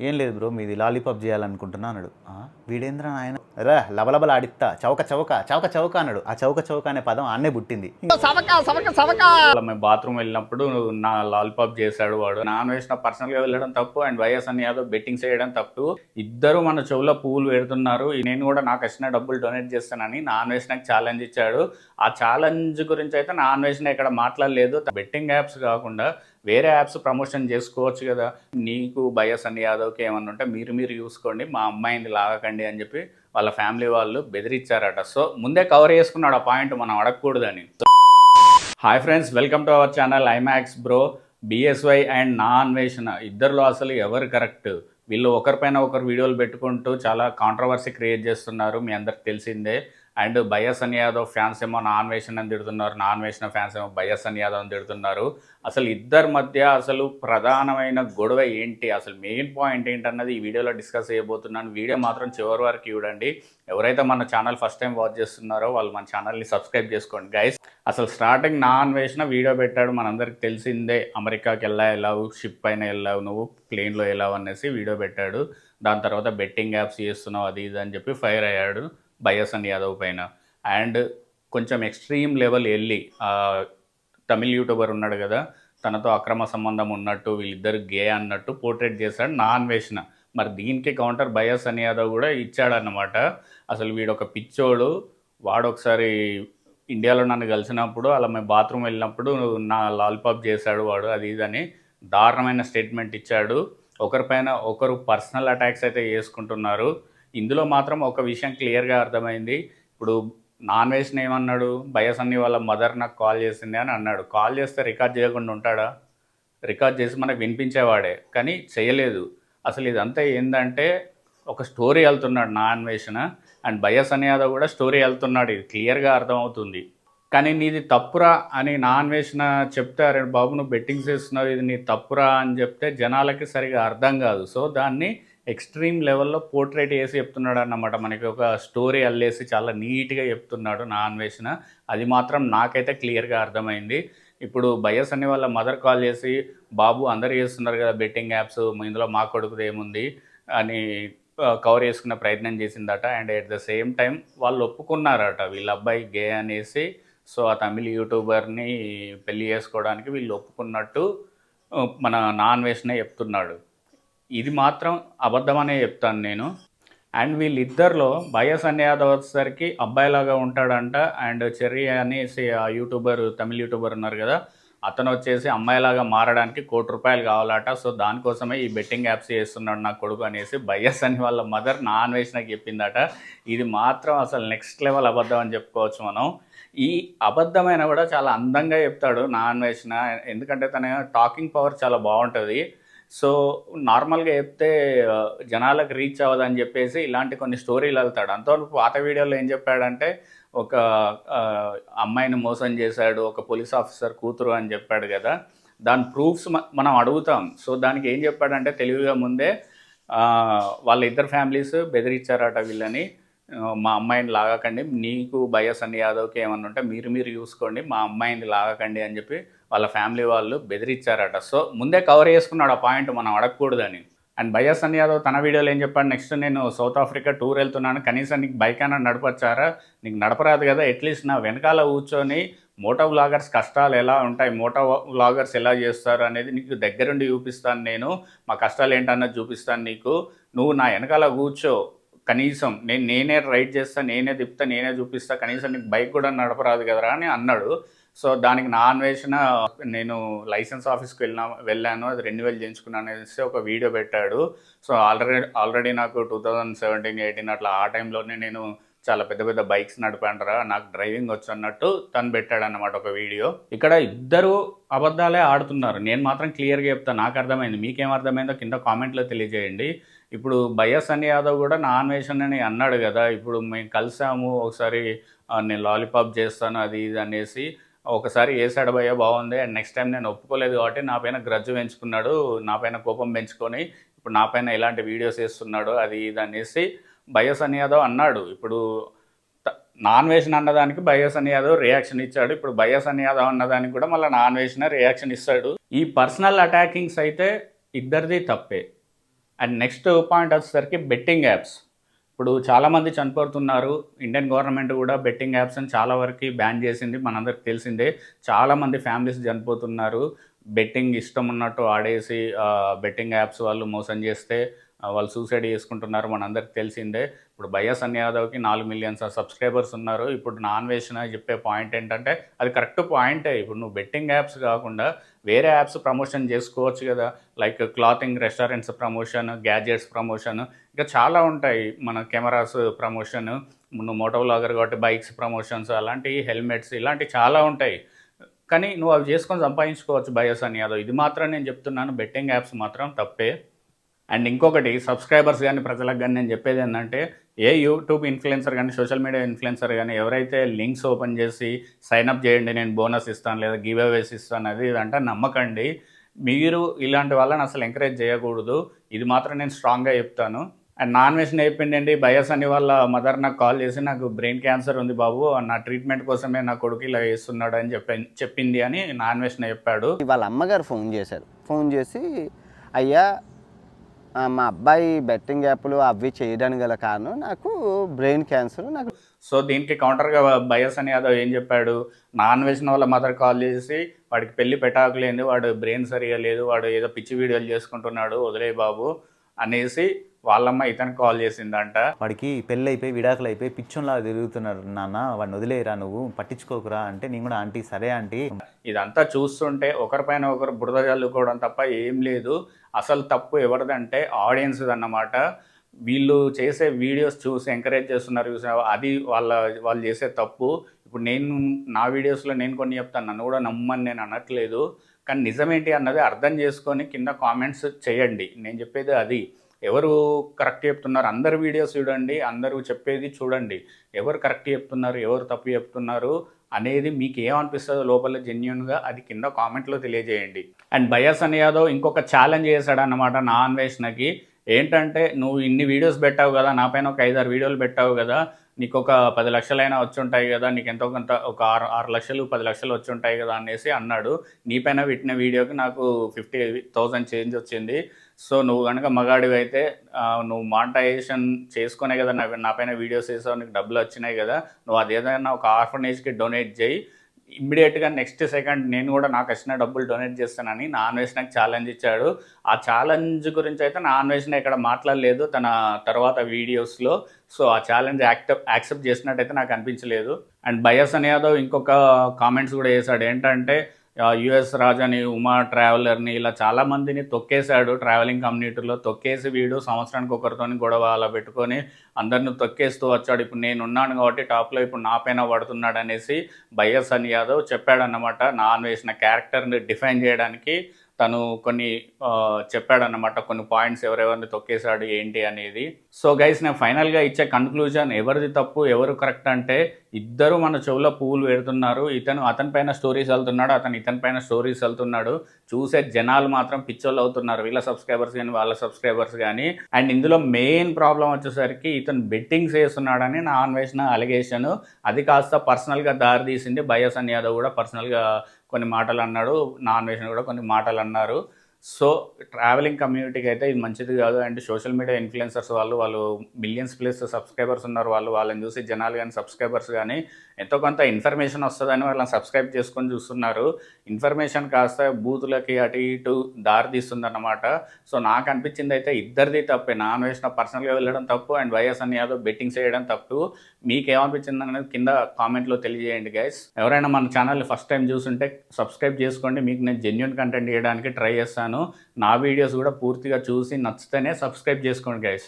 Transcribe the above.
ఏం లేదు బ్రో, మీది లాలీపాప్ చేయాలనుకుంటున్నా అన్నాడు. వీడేంద్ర ఆయన రా లబలబల ఆడిత్తా చౌక చౌక చౌక చౌక అన్నాడు. ఆ చౌక చౌక అనే పదం ఆన్నే పుట్టింది. మేము బాత్రూమ్ వెళ్ళినప్పుడు నా లాలీపాప్ చేశాడు వాడు. నాన్ వెజ్ నా పర్సనల్ గా వెళ్ళడం తప్పు అండ్ వైఎస్ అని యాదవ్ బెట్టింగ్ చేయడం తప్పు. ఇద్దరు మన చెవులో పువ్వులు పెడుతున్నారు. నేను కూడా నాకు వచ్చిన డబ్బులు డొనేట్ చేస్తానని నాన్ వెజ్ నాకు ఛాలెంజ్ ఇచ్చాడు. ఆ ఛాలెంజ్ గురించి అయితే నాన్ వెజ్ ఇక్కడ మాట్లాడలేదు. బెట్టింగ్ యాప్స్ కాకుండా వేరే యాప్స్ ప్రమోషన్ చేసుకోవచ్చు కదా. నీకు బయస్ అని యాదవ్కి ఏమన్నా ఉంటే మీరు చూసుకోండి, మా అమ్మాయిని లాగకండి అని చెప్పి వాళ్ళ ఫ్యామిలీ వాళ్ళు బెదిరించారట. సో ముందే కవర్ చేసుకున్నాడు ఆ పాయింట్, మనం అడగకూడదని. Hi friends, welcome to our channel IMAX bro. BSY and నా అన్వేషణ ఇద్దరిలో అసలు ఎవరు కరెక్ట్? వీళ్ళు ఒకరిపైన ఒకరు వీడియోలు పెట్టుకుంటూ చాలా కాంట్రవర్సీ క్రియేట్ చేస్తున్నారు, మీ అందరికి తెలిసిందే. అండ్ బయస్ అని యాదవ్ ఫ్యాన్స్ ఏమో నాన్ వేషన్ అని తిడుతున్నారు, నాన్ వేషన్ ఫ్యాన్స్ ఏమో బయస్ అని యాదవ్ అని తిడుతున్నారు. అసలు ఇద్దరి మధ్య అసలు ప్రధానమైన గొడవ ఏంటి, అసలు మెయిన్ పాయింట్ ఏంటన్నది ఈ వీడియోలో డిస్కస్ చేయబోతున్నాను. వీడియో మాత్రం చివరి వరకు చూడండి. ఎవరైతే మన ఛానల్ ఫస్ట్ టైం వాచ్ చేస్తున్నారో వాళ్ళు మన ఛానల్ని సబ్స్క్రైబ్ చేసుకోండి గైస్. అసలు స్టార్టింగ్ నాన్ వేసిన వీడియో పెట్టాడు, మనందరికి తెలిసిందే. అమెరికాకి వెళ్ళావు, షిప్ పైన వెళ్ళావు, నువ్వు ప్లేన్లో వెళ్ళావు అనేసి వీడియో పెట్టాడు. దాని తర్వాత బెట్టింగ్ యాప్స్ చేస్తున్నావు అది ఇది అని చెప్పి ఫైర్ అయ్యాడు బయస్ అని యాదవ్ పైన. అండ్ కొంచెం ఎక్స్ట్రీమ్ లెవెల్ వెళ్ళి తమిళ్ యూట్యూబర్ ఉన్నాడు కదా, తనతో అక్రమ సంబంధం ఉన్నట్టు, వీళ్ళిద్దరు గే అన్నట్టు పోర్ట్రేట్ చేశాడు నాన్ వేసిన. మరి దీనికి కౌంటర్ బయస్ అని యాదవ్ కూడా ఇచ్చాడన్నమాట. అసలు వీడొక పిచ్చోడు, వాడు ఒకసారి ఇండియాలో నన్ను కలిసినప్పుడు అలా మేము బాత్రూమ్ వెళ్ళినప్పుడు నా లాలీపాప్ చేశాడు వాడు అది ఇదని దారుణమైన స్టేట్మెంట్ ఇచ్చాడు. ఒకరిపైన ఒకరు పర్సనల్ అటాక్స్ అయితే చేసుకుంటున్నారు. ఇందులో మాత్రం ఒక విషయం క్లియర్గా అర్థమైంది. ఇప్పుడు నాన్ వేసిన ఏమన్నాడు, బయస్ అన్ని వాళ్ళ మదర్ నాకు కాల్ చేసింది అని అన్నాడు. కాల్ చేస్తే రికార్డ్ చేయకుండా ఉంటాడా? రికార్డ్ చేసి మనకు వినిపించేవాడే, కానీ చేయలేదు. అసలు ఇదంతా ఏంటంటే ఒక స్టోరీ వెళ్తున్నాడు నాన్ వేసిన, అండ్ బయస్ అని యాదవ్ కూడా స్టోరీ వెళ్తున్నాడు, ఇది క్లియర్గా అర్థమవుతుంది. కానీ నీది తప్పురా అని నాన్ వేసిన చెప్తే, అరే బాబు నువ్వు బెట్టింగ్స్ చేస్తున్నావు, ఇది నీ తప్పురా అని చెప్తే జనాలకి సరిగా అర్థం కాదు. సో దాన్ని ఎక్స్ట్రీమ్ లెవెల్లో పోర్ట్రేట్ చేసి చెప్తున్నాడు అన్నమాట. మనకి ఒక స్టోరీ అల్లేసి చాలా నీట్గా చెప్తున్నాడు నాన్ వేసిన. అది మాత్రం నాకైతే క్లియర్గా అర్థమైంది. ఇప్పుడు బయస్ అని వాళ్ళ మదర్ కాల్ చేసి, బాబు అందరు చేస్తున్నారు కదా బెట్టింగ్ యాప్స్, ఇందులో మా కొడుకుది ఏముంది అని కవర్ చేసుకునే ప్రయత్నం చేసిందట. And at the same time వాళ్ళు ఒప్పుకున్నారట వీళ్ళ అబ్బాయి గే అనేసి. సో ఆ తమిళ యూట్యూబర్ని పెళ్లి చేసుకోవడానికి వీళ్ళు ఒప్పుకున్నట్టు మన నాన్ వేషనే చెప్తున్నాడు. ఇది మాత్రం అబద్ధమనే చెప్తాను నేను. అండ్ వీళ్ళిద్దరిలో బయస్ అని యాదవ్ వచ్చేసరికి అబ్బాయిలాగా ఉంటాడంట. అండ్ చెర్రీ అనేసి ఆ యూట్యూబర్, తమిళ యూట్యూబర్ ఉన్నారు కదా, అతను వచ్చేసి అమ్మాయిలాగా మారడానికి ₹1,00,00,000 కావాలట. సో దానికోసమే ఈ బెట్టింగ్ యాప్స్ చేస్తున్నాడు నా కొడుకు అనేసి బయస్ అని వాళ్ళ మదర్ నాన్ వేషనకి చెప్పిందట. ఇది మాత్రం అసలు నెక్స్ట్ లెవెల్ అబద్ధం అని చెప్పుకోవచ్చు మనం. ఈ అబద్ధమైన కూడా చాలా అందంగా చెప్తాడు నాన్ వేషన, ఎందుకంటే తన టాకింగ్ పవర్ చాలా బాగుంటుంది. సో నార్మల్గా చెప్తే జనాలకు రీచ్ అవ్వదని చెప్పేసి ఇలాంటి కొన్ని స్టోరీలు వెళ్తాడు. అంతవరకు పాత వీడియోలో ఏం చెప్పాడంటే, ఒక అమ్మాయిని మోసం చేశాడు, ఒక పోలీస్ ఆఫీసర్ కూతురు అని చెప్పాడు కదా, దాని ప్రూఫ్స్ మనం అడుగుతాం. సో దానికి ఏం చెప్పాడంటే తెలివిగా ముందే వాళ్ళ ఇద్దరు ఫ్యామిలీస్ బెదిరించారట వీళ్ళని, మా అమ్మాయిని లాగకండి, నీకు బయస్ అని యాదవ్కి ఏమన్నా ఉంటే మీరు చూసుకోండి, మా అమ్మాయిని లాగకండి అని చెప్పి వాళ్ళ ఫ్యామిలీ వాళ్ళు బెదిరించారట. సో ముందే కవర్ చేసుకున్నాడు ఆ పాయింట్, మనం అడగకూడదని. అండ్ బయస్ అని యాదవ్ తన వీడియోలో ఏం చెప్పాడు, నెక్స్ట్ నేను సౌత్ ఆఫ్రికా టూర్ వెళ్తున్నాను, కనీసం నీకు బైక్ అయినా నడపచ్చారా, నీకు నడపరాదు కదా, అట్లీస్ట్ నా వెనకాల కూర్చొని మోటో వ్లాగర్స్ కష్టాలు ఎలా ఉంటాయి, మోటో వ్లాగర్స్ ఎలా చేస్తారు అనేది నీకు దగ్గరుండి చూపిస్తాను, నేను మా కష్టాలు ఏంటన్నది చూపిస్తాను నీకు, నువ్వు నా వెనకాల కూర్చో, కనీసం నేనే రైడ్ చేస్తా, నేనే తిప్పుతా, నేనే చూపిస్తా, కనీసం నీకు బైక్ కూడా నడపరాదు కదరా అని అన్నాడు. సో దానికి నాన్ వేసిన, నేను లైసెన్స్ ఆఫీస్కి వెళ్ళాను, అది 2000 చేయించుకున్నాను అనేసి ఒక వీడియో పెట్టాడు. సో ఆల్రెడీ నాకు 2017, 18 అట్లా ఆ టైంలోనే నేను చాలా పెద్ద పెద్ద బైక్స్ నడిపాండరా, నాకు డ్రైవింగ్ వచ్చు అన్నట్టు తను పెట్టాడు అన్నమాట ఒక వీడియో. ఇక్కడ ఇద్దరు అబద్ధాలే ఆడుతున్నారు. నేను మాత్రం క్లియర్గా చెప్తాను, నాకు అర్థమైంది, మీకేం అర్థమైందో కింద కామెంట్లో తెలియజేయండి. ఇప్పుడు బయస్ అని యాదవ్ కూడా నాన్ వేషన్ అని అన్నాడు కదా, ఇప్పుడు మేము కలిసాము ఒకసారి, నేను లాలీపాప్ చేస్తాను అది ఇది అనేసి ఒకసారి వేసాడు భయ్య, బాగుంది. అండ్ నెక్స్ట్ టైం నేను ఒప్పుకోలేదు కాబట్టి నా పైన గ్రడ్జ్ పెంచుకున్నాడు, నా పైన కోపం పెంచుకొని ఇప్పుడు నా పైన ఇలాంటి వీడియోస్ వేస్తున్నాడు అది ఇది అనేసి బయస్ అని యాదవ్ అన్నాడు. ఇప్పుడు నాన్ వేషన్ అన్నదానికి బయస్ అని యాదవ్ రియాక్షన్ ఇచ్చాడు. ఇప్పుడు బయస్ అని యాదవ్ అన్నదానికి కూడా మళ్ళీ నాన్ వేషన్ రియాక్షన్ ఇస్తాడు. ఈ పర్సనల్ అటాకింగ్స్ అయితే ఇద్దరిది తప్పే. అండ్ నెక్స్ట్ పాయింట్ వచ్చేసరికి బెట్టింగ్ యాప్స్. ఇప్పుడు చాలామంది చనిపోతున్నారు. ఇండియన్ గవర్నమెంట్ కూడా బెట్టింగ్ యాప్స్ని చాలా వరకు బ్యాన్ చేసింది, మనందరికి తెలిసిందే. చాలామంది ఫ్యామిలీస్ చనిపోతున్నారు బెట్టింగ్ ఇష్టం ఉన్నట్టు ఆడేసి. బెట్టింగ్ యాప్స్ వాళ్ళు మోసం చేస్తే వాళ్ళు సూసైడ్ చేసుకుంటున్నారు, మనందరికి తెలిసిందే. ఇప్పుడు భయ్యా సన్నీ యాదవ్కి 4 మిలియన్స్ సబ్స్క్రైబర్స్ ఉన్నారు. ఇప్పుడు నాన్ వేసిన చెప్పే పాయింట్ ఏంటంటే అది కరెక్ట్ పాయింటే. ఇప్పుడు నువ్వు బెట్టింగ్ యాప్స్ కాకుండా వేరే యాప్స్ ప్రమోషన్ చేసుకోవచ్చు కదా, like clothing restaurants promotion, gadgets promotion, ఇంకా చాలా ఉంటాయి. మన కెమెరాస్ ప్రమోషన్, నువ్వు మోటో వ్లాగర్ కాబట్టి బైక్స్ ప్రమోషన్స్, అలాంటివి హెల్మెట్స్, ఇలాంటివి చాలా ఉంటాయి. కానీ నువ్వు అవి చేసుకొని సంపాదించుకోవచ్చు భయ్యా సన్నీ యాదవ్. ఇది మాత్రం నేను చెప్తున్నాను, బెట్టింగ్ యాప్స్ మాత్రం తప్పే. అండ్ ఇంకొకటి సబ్స్క్రైబర్స్ కానీ ప్రజలకు కానీ నేను చెప్పేది ఏంటంటే, ఏ యూట్యూబ్ ఇన్ఫ్లుయెన్సర్ కానీ సోషల్ మీడియా ఇన్ఫ్లుయెన్సర్ కానీ ఎవరైతే లింక్స్ ఓపెన్ చేసి సైన్అప్ చేయండి నేను బోనస్ ఇస్తాను లేదా గివ్ అవేస్ ఇస్తాను అది ఇదంటే నమ్మకండి. మీరు ఇలాంటి వాళ్ళని అసలు ఎంకరేజ్ చేయకూడదు. ఇది మాత్రం నేను స్ట్రాంగ్గా చెప్తాను. అండ్ నాన్ వెజ్ అయిపోయిందండి. భయ్యా సన్నీ వాళ్ళ మదర్ నాకు కాల్ చేసి నాకు బ్రెయిన్ క్యాన్సర్ ఉంది బాబు, నా ట్రీట్మెంట్ కోసమే నా కొడుకు ఇలా వేస్తున్నాడు అని చెప్పింది అని నాన్ వెజ్ చెప్పాడు. వాళ్ళ అమ్మగారు ఫోన్ చేశారు. ఫోన్ చేసి అయ్యా మా అబ్బాయి బెట్టింగ్ యాప్లు అవి చేయడానికి గల కారణం నాకు బ్రెయిన్ క్యాన్సర్. నాకు సో దీనికి కౌంటర్గా భయ్యా సన్నీ యాదవ్ ఏం చెప్పాడు, నాన్ వెజ్ వాళ్ళ మదర్ కాల్ చేసి వాడికి పెళ్లి పెటాకులేంది, వాడు బ్రెయిన్ సరిగా లేదు, వాడు ఏదో పిచ్చి వీడియోలు చేసుకుంటున్నాడు, వదిలే బాబు అనేసి వాళ్ళమ్మ ఇతనికి కాల్ చేసిందంట. వాడికి పెళ్ళి అయిపోయి విడాకులు అయిపోయి పిచ్చోన్లా తిరుగుతున్నారు నాన్న, వాడిని వదిలేరా, నువ్వు పట్టించుకోకురా అంటే నేను కూడా ఆంటీ సరే ఆంటీ. ఇదంతా చూస్తుంటే ఒకరిపైన ఒకరు బురద జల్లుకోవడం తప్ప ఏం లేదు. అసలు తప్పు ఎవరిదంటే ఆడియన్స్ అన్నమాట. వీళ్ళు చేసే వీడియోస్ చూసి ఎంకరేజ్ చేస్తున్నారు చూసిన అది వాళ్ళు చేసే తప్పు. ఇప్పుడు నేను నా వీడియోస్లో నేను కొన్ని చెప్తాను, నన్ను కూడా నమ్మని నేను అనట్లేదు. కానీ నిజమేంటి అన్నది అర్థం చేసుకొని కింద కామెంట్స్ చేయండి. నేను చెప్పేది అది. ఎవరు కరెక్ట్ చెప్తున్నారు, అందరు వీడియోస్ చూడండి, అందరూ చెప్పేది చూడండి. ఎవరు కరెక్ట్ చెప్తున్నారు, ఎవరు తప్పు చెప్తున్నారు అనేది మీకు ఏమనిపిస్తుందో లోపల జెన్యున్గా అది కింద కామెంట్లో తెలియజేయండి. అండ్ భయ్యా సన్నీ యాదవ్ ఇంకొక ఛాలెంజ్ చేశాడన్నమాట నా అన్వేషణకి. ఏంటంటే, నువ్వు ఇన్ని వీడియోస్ పెట్టావు కదా, నా పైన ఒక 5-6 వీడియోలు పెట్టావు కదా, నీకు ఒక 10 లక్షలైనా వచ్చి ఉంటాయి కదా, నీకు ఎంతో కొంత ఒక 6 లక్షలు 10 లక్షలు వచ్చి ఉంటాయి కదా అనేసి అన్నాడు. నీ పైన పెట్టిన వీడియోకి నాకు 50,000 చేంజ్ వచ్చింది. సో నువ్వు కనుక మగాడివి అయితే నువ్వు మానిటైజేషన్ చేసుకునే కదా నా పైన వీడియోస్ చేసావు, నీకు డబ్బులు వచ్చినాయి కదా, నువ్వు అదేదైనా ఒక ఆర్ఫనేజ్కి డొనేట్ చేయి. ఇమ్మీడియట్గా నెక్స్ట్ సెకండ్ నేను కూడా నాకు వచ్చిన డబ్బులు డొనేట్ చేస్తానని నా అన్వేషణకు ఛాలెంజ్ ఇచ్చాడు. ఆ ఛాలెంజ్ గురించి అయితే నా అన్వేషణ ఇక్కడ మాట్లాడలేదు తన తర్వాత వీడియోస్లో. సో ఆ ఛాలెంజ్ యాక్సెప్ట్ చేసినట్టయితే నాకు అనిపించలేదు. అండ్ భయ్యా సన్నీ యాదవ్ ఇంకొక కామెంట్స్ కూడా చేశాడు. ఏంటంటే, యుఎస్ రాజాని, ఉమా ట్రావెలర్ని ఇలా చాలామందిని తొక్కేశాడు. ట్రావెలింగ్ కమ్యూనిటీలో తొక్కేసి వీడు సంవత్సరానికి ఒకరితో గొడవ అలా పెట్టుకొని అందరిని తొక్కేస్తూ వచ్చాడు. ఇప్పుడు నేను ఉన్నాను కాబట్టి టాప్లో ఇప్పుడు నా పైన పడుతున్నాడు అనేసి భయ్యా సన్నీ యాదవ్ చెప్పాడన్నమాట. నా అన్వేషణ క్యారెక్టర్ని డిఫైన్ చేయడానికి తను కొన్ని చెప్పాడన్నమాట, కొన్ని పాయింట్స్ ఎవరెవరిని తొక్కేశాడు ఏంటి అనేది. సో గైస్, నేను ఫైనల్గా ఇచ్చే కన్క్లూజన్ ఎవరిది తప్పు ఎవరు కరెక్ట్ అంటే, ఇద్దరు మన చెవులో పువ్వులు పెడుతున్నారు. అతని పైన స్టోరీస్ వెళ్తున్నాడు, ఇతని పైన స్టోరీస్ వెళ్తున్నాడు. చూసే జనాలు మాత్రం పిచ్చోళ్ళు అవుతున్నారు, వీళ్ళ సబ్స్క్రైబర్స్ కానీ వాళ్ళ సబ్స్క్రైబర్స్ కానీ. అండ్ ఇందులో మెయిన్ ప్రాబ్లం వచ్చేసరికి ఇతను బెట్టింగ్స్ చేస్తున్నాడని నా అన్వేషణ అలిగేషన్. అది కాస్త పర్సనల్గా దారి తీసింది. భయ్యా సన్నీ యాదవ్ కూడా పర్సనల్గా కొన్ని మాటలు అన్నాడు, నా అన్వేషణ కూడా కొన్ని మాటలు అన్నారు. సో ట్రావెలింగ్ కమ్యూనిటీకి అయితే ఇది మంచిది కాదు. అండ్ సోషల్ మీడియా ఇన్ఫ్లుయెన్సర్స్ వాళ్ళు మిలియన్స్ ప్లస్ సబ్స్క్రైబర్స్ ఉన్నారు. వాళ్ళని చూసి జనాలు కానీ సబ్స్క్రైబర్స్ కానీ ఎంతో కొంత ఇన్ఫర్మేషన్ వస్తుందని వాళ్ళని సబ్స్క్రైబ్ చేసుకొని చూస్తున్నారు. ఇన్ఫర్మేషన్ కాస్త బూతులకి అటు ఇటు దారి తీస్తుంది అన్నమాట. సో నాకు అనిపించింది అయితే ఇద్దరిది తప్పే. నా అన్వేషణ పర్సనల్గా వెళ్ళడం తప్పు, అండ్ భయ్యా సన్నీ యాదవ్ బెట్టింగ్స్ చేయడం తప్పు. మీకేమనిపించింది అనేది కింద కామెంట్లో తెలియజేయండి గైస్. ఎవరైనా మన ఛానల్ ఫస్ట్ టైం చూస్తుంటే సబ్స్క్రైబ్ చేసుకోండి. మీకు నేను జెన్యూన్ కంటెంట్ చేయడానికి ట్రై చేస్తాను. నా వీడియోస్ కూడా పూర్తిగా చూసి నచ్చితేనే సబ్స్క్రైబ్ చేసుకోండి గైస్.